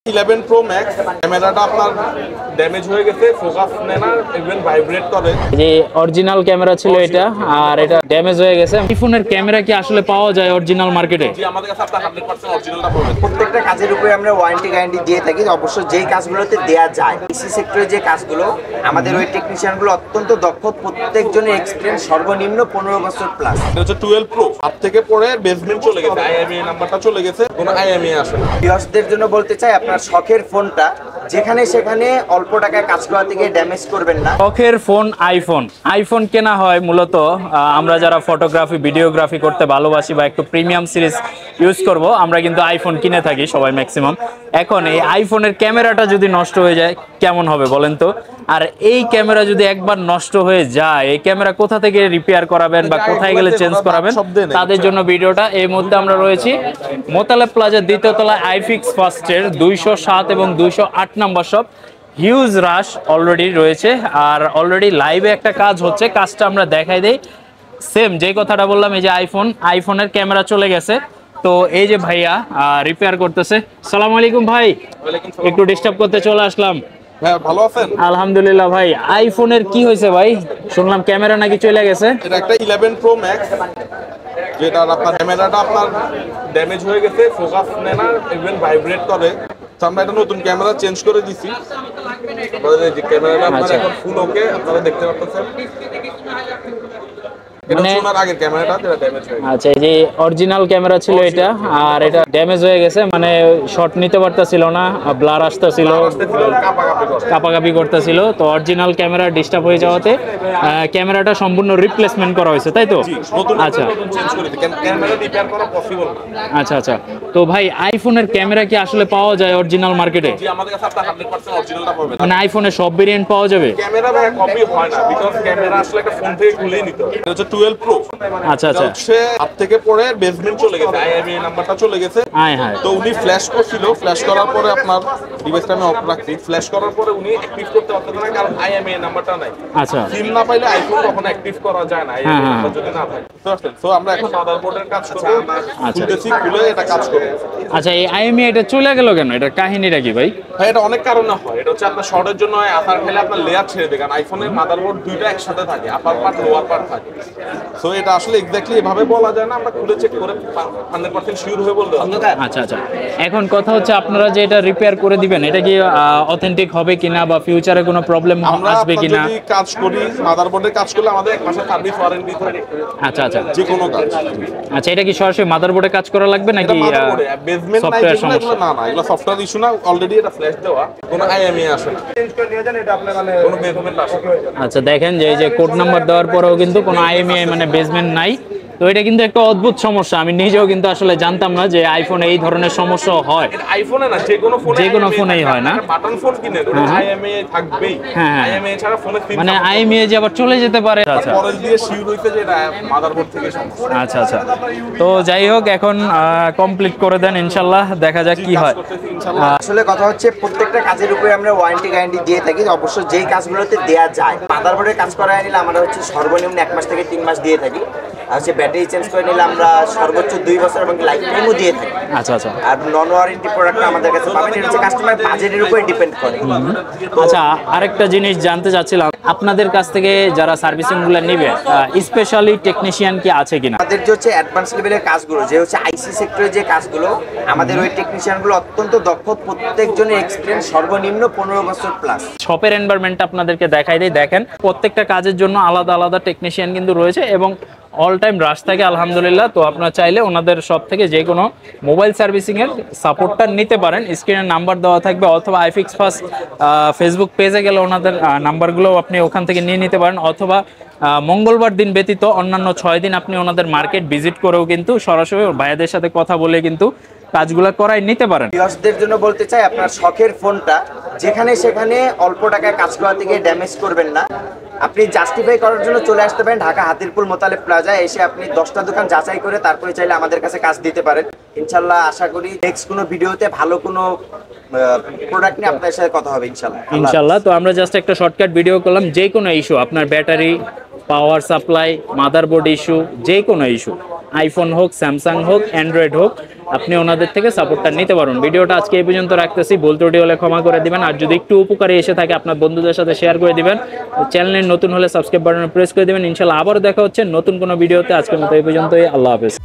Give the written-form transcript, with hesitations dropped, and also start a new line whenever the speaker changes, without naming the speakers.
11 Pro Max ক্যামেরাটা আপনার damage হয়ে গেছে, ফোকাস নেয় না, ইভেন ভাইব্রেট করে।
যে অরিজিনাল ক্যামেরা ছিল এটা, আর এটা ড্যামেজ হয়ে গেছে। আইফোনের ক্যামেরা কি আসলে পাওয়া যায় অরিজিনাল মার্কেটে?
জি, আমাদের কাছে আপনার 100% অরিজিনালটা পাবেন।
প্রত্যেকটা কাজের উপরে আমরা ওয়ারেন্টি গ্যারান্টি দিয়ে থাকি। অবশ্য যেই কাজগুলোতে দেয়া যায়, কৃষি সেক্টরে যে কাজগুলো, আমাদের ওই টেকনিশিয়ানগুলো অত্যন্ত দক্ষ, প্রত্যেকজনের এক্সপিরিয়েন্স সর্বনিম্ন 15 বছর প্লাস।
এটা হচ্ছে 12 Pro, হাত থেকে পড়ে বেসমেন্ট চলে গেছে, IMEI নাম্বারটা চলে গেছে, কোনো IMEI আসে না।
ভিউয়ার্সদের জন্য বলতে চাই, আপনার শখের ফোনটা যেখানে সেখানে অল্প টাকায় কাজ করা থেকে ড্যামেজ করবেন না।
শখের ফোন আইফোন কেনা হয় মূলত আমরা যারা ফটোগ্রাফি ভিডিওগ্রাফি করতে ভালোবাসি বা একটু প্রিমিয়াম সিরিজ ইউজ করব, আমরা কিন্তু আইফোন কিনে থাকি সবাই ম্যাক্সিমাম। এখন এই আইফোনের ক্যামেরাটা যদি নষ্ট হয়ে যায় কেমন হবে বলেন তো? আর এই ক্যামেরা যদি একবার নষ্ট হয়ে যায়, এই ক্যামেরা কোথা থেকে রিপেয়ার করাবেন বা কোথায় গেলে চেঞ্জ করাবেন, তাদের জন্য ভিডিওটা। এই মুহূর্তে আমরা রয়েছি মোতালেব প্লাজার দ্বিতীয় তলায় আইফিক্স ফার্স্টের 207 এবং 208 নম্বর শপ। হিউজ রাশ অলরেডি রয়েছে, আর অলরেডি লাইভে একটা কাজ হচ্ছে, কাজটা আমরা দেখাই দেই। সেম যে কথাটা বললাম, এই যে আইফোনের ক্যামেরা চলে গেছে, তো এই যে ভাইয়া রিপেয়ার করতেছে। সালাম আলাইকুম ভাই, একটু ডিস্টার্ব করতে চলে আসলাম।
হ্যাঁ, ভালো আছেন?
আলহামদুলিল্লাহ ভাই। আইফোনের কি হয়েছে ভাই? শুনলাম ক্যামেরা নাকি চলে গেছে।
এটা একটা 11 Pro Max, যেটা আপনার ক্যামেরাটা আপনার ড্যামেজ হয়ে গেছে, ফোকাস নেয় না, ইভেন ভাইব্রেট করে। তো আমরা এটা নতুন ক্যামেরা চেঞ্জ করে দিছি। আমাদের এই যে ক্যামেরাটা আপনার এখন ফুল ওকে, আপনারা দেখতে পাচ্ছেন।
আচ্ছা, এই যে অরিজিনাল ক্যামেরা ছিল এটা, আর এটা ড্যামেজ হয়ে গেছে, মানে শট নিতে পারতেছিল না, ব্লার আসতেছিল, কাপাকাপি করতেছিল। তো অরিজিনাল ক্যামেরা ডিস্টার্ব হয়ে যাওয়াতে ক্যামেরাটা সম্পূর্ণ রিপ্লেসমেন্ট করা হয়েছে, তাই তো? আচ্ছা আচ্ছা আচ্ছা। তো ভাই, আইফোনের ক্যামেরা কি আসলে পাওয়া যায় অরিজিনাল মার্কেটে? মানে আইফোনের সব ভেরিয়েন্ট পাওয়া যাবে?
ক্যামেরা ভাই কপি হয় না, বিকজ ক্যামেরা আসলে একটা ফোন থেকে খুলেই নিতে হয়। এটা হচ্ছে 12 Pro।
আচ্ছা আচ্ছা।
হচ্ছে হাত থেকে পড়ে বেসমেন্ট চলে গেছে, IMEI নাম্বারটা চলে গেছে। তো উনি ফ্ল্যাশ করছিল, ফ্ল্যাশ করার পরে আপনার ডিভাইসটা আমি অফ রাখছি, ফ্ল্যাশ করার পরে উনি অ্যাক্টিভ করতে পারতেন না, কারণ IMEI নাম্বারটা নাই।
আচ্ছা,
সিম না পাইলে আইফোন কখনো অ্যাক্টিভ করা যায় না, IMEI নাম্বার যদি না থাকে। তো আমরা এখন মাদারবোর্ডের কাজ করব, খুলতেছি, খুলে এটা কাজ করব।
আচ্ছা, এই IMEI এটা চলে গেল কেন? এটা কাহিনীটা কি ভাই?
ভাই, এটা অনেক কারণে হয়। এটা হচ্ছে আপনার শর্টের জন্য হয়, আপার খেলে আপনার লেয়ার ছেড়ে দেয়, কারণ আইফোনের মাদারবোর্ড দুইটা একসাথে থাকে, আপার পার্ট লোয়ার পার্ট থাকে। সো এটা আসলে এক্স্যাক্টলি এভাবে বলা যায় না, আমরা খুলে চেক করে 100% শিওর হয়ে বলতে পারবো।
আচ্ছা আচ্ছা। এখন কথা হচ্ছে, আপনারা যে এটা রিপেয়ার করে দিবেন, এটা কি অথেন্টিক হবে কিনা বা ফিউচারে কোনো প্রবলেম আসবে কিনা?
যদি কাজ করি, মাদারবোর্ডের কাজ করলে আমাদের 1 মাসের সার্ভিস ওয়ারেন্টি থাকে।
আচ্ছা আচ্ছা,
যে কোনো কাজ।
আচ্ছা, এটা কি সরাসরি মাদারবোর্ডে কাজ করা লাগবে নাকি
বেসমেন্ট নাই যেগুলো? না না, এগুলো সফটওয়্যার ইস্যু না, অলরেডি এটা ফ্ল্যাশ দেওয়া, কোনো IMEI আসে না, চেঞ্জ করে নিয়ে যান, এটা আপনি মানে কোনো বেসমেন্ট আসে না।
আচ্ছা, দেখেন যে এই যে কোড নাম্বার দেওয়ার পরেও কিন্তু কোনো IMEI মানে বেসমেন্ট নাই। তো এটা কিন্তু একটা অদ্ভুত সমস্যা, আমি নিজেও কিন্তু আসলে জানতাম না যে আইফোনে এই ধরনের সমস্যা হয়।
আইফোনে না, যে কোনো ফোনেই
হয় না।
বাটন ফোন কিনে IMEI থাকবেই, IMEI ছাড়া ফোনে সিম
মানে IMEI যে আবার চলে যেতে পারে। আচ্ছা,
পরে দিয়ে শিওর হইছে যে এটা মাদারবোর্ড থেকে সমস্যা।
আচ্ছা আচ্ছা। তো যাই হোক, এখন কমপ্লিট করে দেন ইনশাআল্লাহ, দেখা যাক কি হয়।
আসলে কথা হচ্ছে, প্রত্যেকটা কাজের উপরে আমরা ওয়ারেন্টি গ্যারান্টি দিয়ে থাকি। অবশ্য যেই কাজগুলোতে দেয়া যায়, মাদারবোর্ডের কাজ করায় নিলে আমরা হচ্ছে সর্বনিম্ন 1 মাস থেকে 3 মাস দিয়ে থাকি। আর হচ্ছে ব্যাটারি চেঞ্জ করে নিলে আমরা সর্বোচ্চ 2 বছর এবং লাইফ টাইমও দিয়ে থাকি।
আচ্ছা আচ্ছা।
আর নন ওয়ারেন্টি প্রোডাক্ট আমাদের কাছে পাবেন, এটা হচ্ছে কাস্টমার বাজেটের উপরে ডিপেন্ড করে।
আচ্ছা, আরেকটা জিনিস জানতে চাচ্ছিলাম, আপনাদের কাছ থেকে যারা সার্ভিসিংগুলো নেবে, স্পেশালি টেকনিশিয়ান কি আছে কিনা?
আমাদের যে হচ্ছে অ্যাডভান্স লেভেলের কাজগুলো, যে হচ্ছে আইসি সেক্টরের যে কাজগুলো, আমাদের ওই টেকনিশিয়ানগুলো অত্যন্ত দক্ষ, প্রত্যেকজনের এক্সপিরিয়েন্স সর্বনিম্ন 15 বছর প্লাস।
শপের এনভায়রনমেন্টটা আপনাদেরকে দেখাই দেই। দেখেন, প্রত্যেকটা কাজের জন্য আলাদা আলাদা টেকনিশিয়ান কিন্তু রয়েছে এবং অল টাইম রাশ থাকে আলহামদুলিল্লাহ। তো আপনারা চাইলে ওনাদের শপ থেকে যে কোনো মোবাইল সার্ভিসিংয়ের সাপোর্টটা নিতে পারেন। স্ক্রিনের নাম্বার দেওয়া থাকবে, অথবা আইফিক্স ফার্স্ট ফেসবুক পেজে গেলে ওনাদের নাম্বারগুলো আপনি ওখান থেকে নিয়ে নিতে পারেন, অথবা মঙ্গলবার দিন ব্যতীত অন্যান্য 6 দিন আপনি ওনাদের মার্কেট ভিজিট করেও কিন্তু সরাসরি ভাইয়াদের সাথে কথা বলে কিন্তু কাজগুলো করাই নিতে পারেন।
ভিউয়ার্সদের জন্য বলতে চাই, আপনার শখের ফোনটা যেখানে সেখানে অল্প টাকায় কাজ করা থেকে ড্যামেজ করবেন না। আপনি জাস্টিফাই করার জন্য চলে আসতে পারেন ঢাকা হাতিরপুল মোতালেব প্লাজা, এসে আপনি 10টা দোকান যাচাই করে তারপরে চাইলে আমাদের কাছে কাজ দিতে পারেন। ইনশাল্লাহ আশা করি নেক্সট কোনো ভিডিওতে ভালো কোনো প্রোডাক্ট নিয়ে আপনাদের সাথে কথা হবে ইনশাল্লাহ।
তো আমরা জাস্ট একটা শর্টকাট ভিডিও করলাম, যে কোনো ইস্যু, আপনার battery, power supply, motherboard issue, যে কোনো ইস্যু, আইফোন হোক, স্যামসাং হোক, অ্যান্ড্রয়েড হোক, আপনি ওনাদের থেকে সাপোর্টটা নিতে পারুন। ভিডিওটা আজকে এই পর্যন্ত রাখতেছি, ভুল ত্রুটি হলে ক্ষমা করে দিবেন, আর যদি একটু উপকারে এসে থাকে আপনার বন্ধুদের সাথে শেয়ার করে দিবেন। চ্যানেলে নতুন হলে সাবস্ক্রাইব বাটনে প্রেস করে দিবেন। ইনশাআল্লাহ আবারও দেখা হচ্ছে নতুন কোনো ভিডিওতে। আজকের মতো এই পর্যন্তই, আল্লাহ হাফেজ।